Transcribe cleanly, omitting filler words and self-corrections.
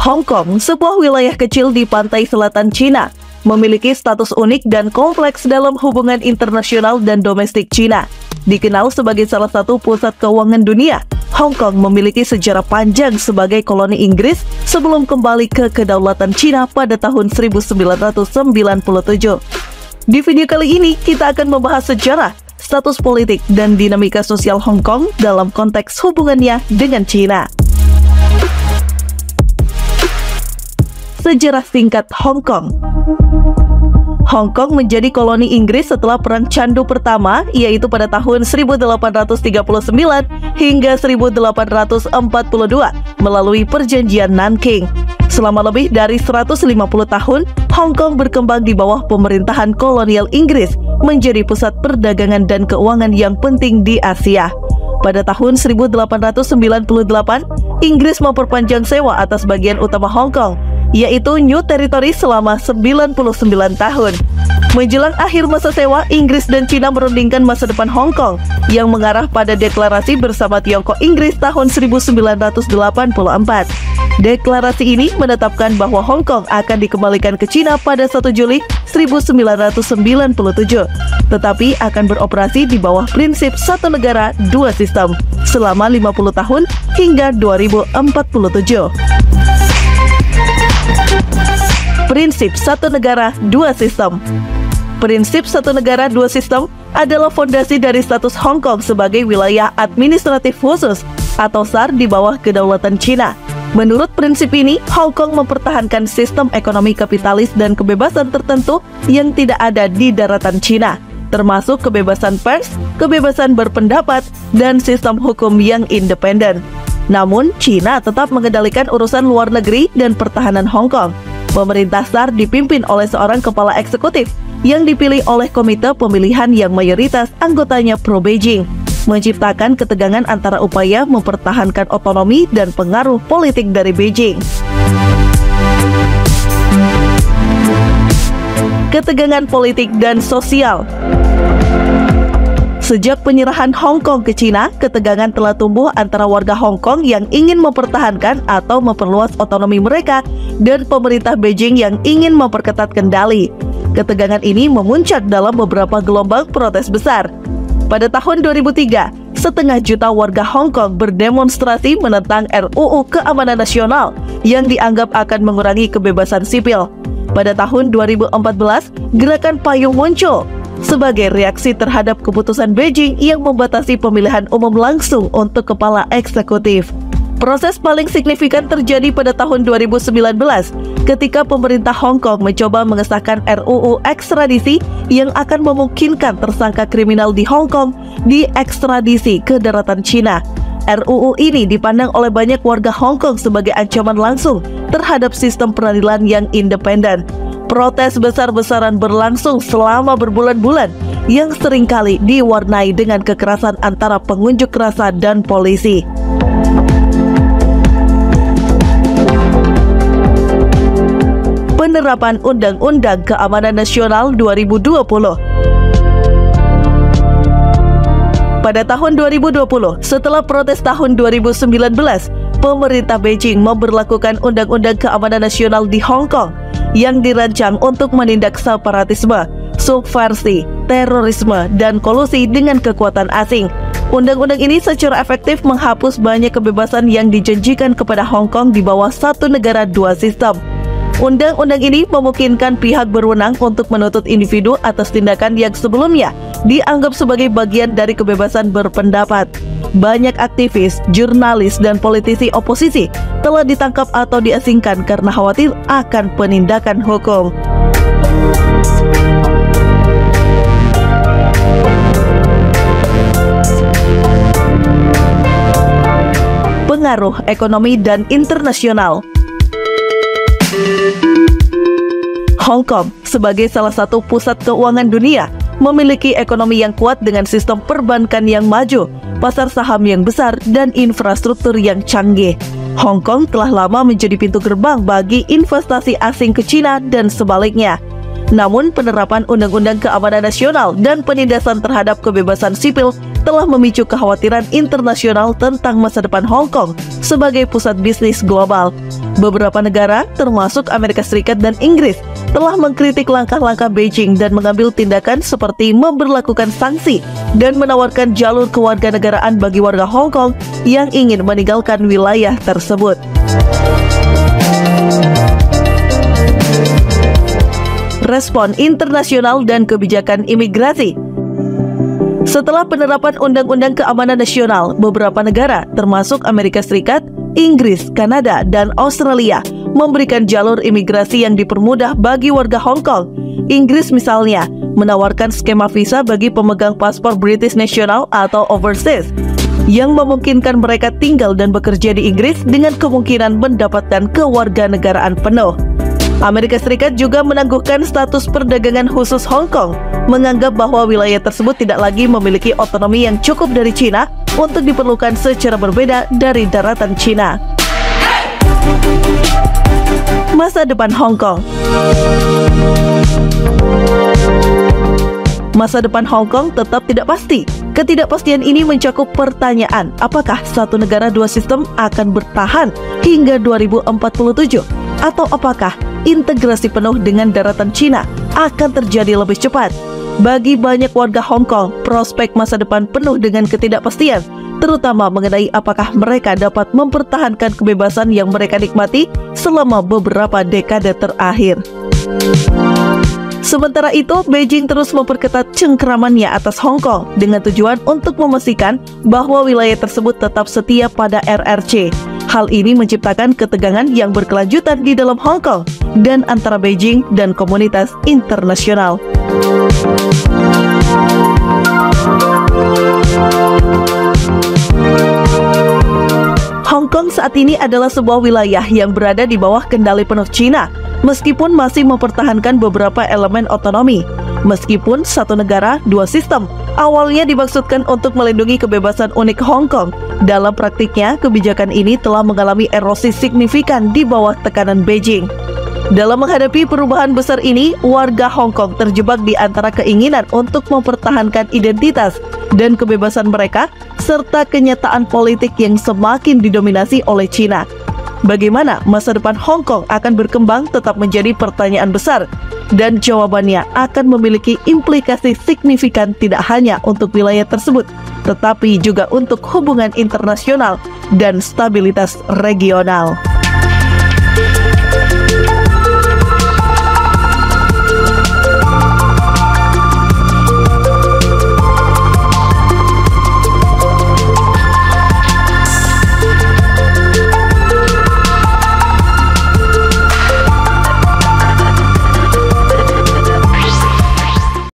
Hong Kong, sebuah wilayah kecil di pantai selatan Cina, memiliki status unik dan kompleks dalam hubungan internasional dan domestik Cina. Dikenal sebagai salah satu pusat keuangan dunia, Hong Kong memiliki sejarah panjang sebagai koloni Inggris sebelum kembali ke kedaulatan Cina pada tahun 1997. Di video kali ini, kita akan membahas sejarah, status politik, dan dinamika sosial Hong Kong dalam konteks hubungannya dengan Cina. Sejarah singkat Hong Kong. Hong Kong menjadi koloni Inggris setelah Perang Candu pertama, yaitu pada tahun 1839 hingga 1842 melalui Perjanjian Nanking. Selama lebih dari 150 tahun, Hong Kong berkembang di bawah pemerintahan kolonial Inggris, menjadi pusat perdagangan dan keuangan yang penting di Asia. Pada tahun 1898, Inggris memperpanjang sewa atas bagian utama Hong Kong, yaitu New Territory selama 99 tahun. Menjelang akhir masa sewa, Inggris dan Cina merundingkan masa depan Hong Kong yang mengarah pada deklarasi bersama Tiongkok-Inggris tahun 1984. Deklarasi ini menetapkan bahwa Hong Kong akan dikembalikan ke Cina pada 1 Juli 1997, tetapi akan beroperasi di bawah prinsip satu negara, dua sistem selama 50 tahun hingga 2047. Prinsip satu negara, dua sistem. Prinsip satu negara, dua sistem adalah fondasi dari status Hong Kong sebagai wilayah administratif khusus atau SAR di bawah kedaulatan Cina. Menurut prinsip ini, Hong Kong mempertahankan sistem ekonomi kapitalis dan kebebasan tertentu yang tidak ada di daratan Cina, termasuk kebebasan pers, kebebasan berpendapat, dan sistem hukum yang independen. Namun, Cina tetap mengendalikan urusan luar negeri dan pertahanan Hong Kong. Pemerintah SAR dipimpin oleh seorang kepala eksekutif yang dipilih oleh komite pemilihan yang mayoritas anggotanya pro-Beijing, menciptakan ketegangan antara upaya mempertahankan otonomi dan pengaruh politik dari Beijing. Ketegangan politik dan sosial. Sejak penyerahan Hong Kong ke Cina, ketegangan telah tumbuh antara warga Hong Kong yang ingin mempertahankan atau memperluas otonomi mereka dan pemerintah Beijing yang ingin memperketat kendali. Ketegangan ini memuncak dalam beberapa gelombang protes besar. Pada tahun 2003, 1,5 juta warga Hong Kong berdemonstrasi menentang RUU Keamanan Nasional yang dianggap akan mengurangi kebebasan sipil. Pada tahun 2014, gerakan payung muncul sebagai reaksi terhadap keputusan Beijing yang membatasi pemilihan umum langsung untuk kepala eksekutif. Proses paling signifikan terjadi pada tahun 2019 ketika pemerintah Hong Kong mencoba mengesahkan RUU ekstradisi yang akan memungkinkan tersangka kriminal di Hong Kong diekstradisi ke daratan Cina. RUU ini dipandang oleh banyak warga Hong Kong sebagai ancaman langsung terhadap sistem peradilan yang independen. Protes besar-besaran berlangsung selama berbulan-bulan yang seringkali diwarnai dengan kekerasan antara pengunjuk rasa dan polisi. Penerapan Undang-Undang Keamanan Nasional 2020. Pada tahun 2020, setelah protes tahun 2019, pemerintah Beijing memberlakukan Undang-Undang Keamanan Nasional di Hong Kong yang dirancang untuk menindak separatisme, subversi, terorisme, dan kolusi dengan kekuatan asing. Undang-undang ini secara efektif menghapus banyak kebebasan yang dijanjikan kepada Hong Kong di bawah satu negara dua sistem. Undang-undang ini memungkinkan pihak berwenang untuk menuntut individu atas tindakan yang sebelumnya dianggap sebagai bagian dari kebebasan berpendapat. Banyak aktivis, jurnalis, dan politisi oposisi telah ditangkap atau diasingkan karena khawatir akan penindakan hukum. Pengaruh ekonomi dan internasional. Hong Kong sebagai salah satu pusat keuangan dunia memiliki ekonomi yang kuat dengan sistem perbankan yang maju, pasar saham yang besar, dan infrastruktur yang canggih. Hong Kong telah lama menjadi pintu gerbang bagi investasi asing ke Cina dan sebaliknya. Namun, penerapan Undang-Undang Keamanan Nasional dan penindasan terhadap kebebasan sipil telah memicu kekhawatiran internasional tentang masa depan Hong Kong sebagai pusat bisnis global. Beberapa negara, termasuk Amerika Serikat dan Inggris, telah mengkritik langkah-langkah Beijing dan mengambil tindakan seperti memberlakukan sanksi dan menawarkan jalur kewarganegaraan bagi warga Hong Kong yang ingin meninggalkan wilayah tersebut. Respon internasional dan kebijakan imigrasi. Setelah penerapan Undang-Undang Keamanan Nasional, beberapa negara, termasuk Amerika Serikat, Inggris, Kanada, dan Australia, memberikan jalur imigrasi yang dipermudah bagi warga Hong Kong. Inggris misalnya, menawarkan skema visa bagi pemegang paspor British National atau Overseas, yang memungkinkan mereka tinggal dan bekerja di Inggris dengan kemungkinan mendapatkan kewarganegaraan penuh. Amerika Serikat juga menangguhkan status perdagangan khusus Hong Kong, menganggap bahwa wilayah tersebut tidak lagi memiliki otonomi yang cukup dari China untuk diperlukan secara berbeda dari daratan China. Masa depan Hong Kong. Masa depan Hong Kong tetap tidak pasti. Ketidakpastian ini mencakup pertanyaan, apakah satu negara dua sistem akan bertahan hingga 2047? Atau apakah integrasi penuh dengan daratan China akan terjadi lebih cepat? Bagi banyak warga Hong Kong, prospek masa depan penuh dengan ketidakpastian, terutama mengenai apakah mereka dapat mempertahankan kebebasan yang mereka nikmati selama beberapa dekade terakhir. Sementara itu, Beijing terus memperketat cengkeramannya atas Hong Kong dengan tujuan untuk memastikan bahwa wilayah tersebut tetap setia pada RRC. Hal ini menciptakan ketegangan yang berkelanjutan di dalam Hong Kong dan antara Beijing dan komunitas internasional. Hong Kong saat ini adalah sebuah wilayah yang berada di bawah kendali penuh China, meskipun masih mempertahankan beberapa elemen otonomi. Meskipun satu negara, dua sistem, awalnya dimaksudkan untuk melindungi kebebasan unik Hong Kong, dalam praktiknya kebijakan ini telah mengalami erosi signifikan di bawah tekanan Beijing. Dalam menghadapi perubahan besar ini, warga Hong Kong terjebak di antara keinginan untuk mempertahankan identitas dan kebebasan mereka, serta kenyataan politik yang semakin didominasi oleh China. Bagaimana masa depan Hong Kong akan berkembang tetap menjadi pertanyaan besar, dan jawabannya akan memiliki implikasi signifikan tidak hanya untuk wilayah tersebut, tetapi juga untuk hubungan internasional dan stabilitas regional.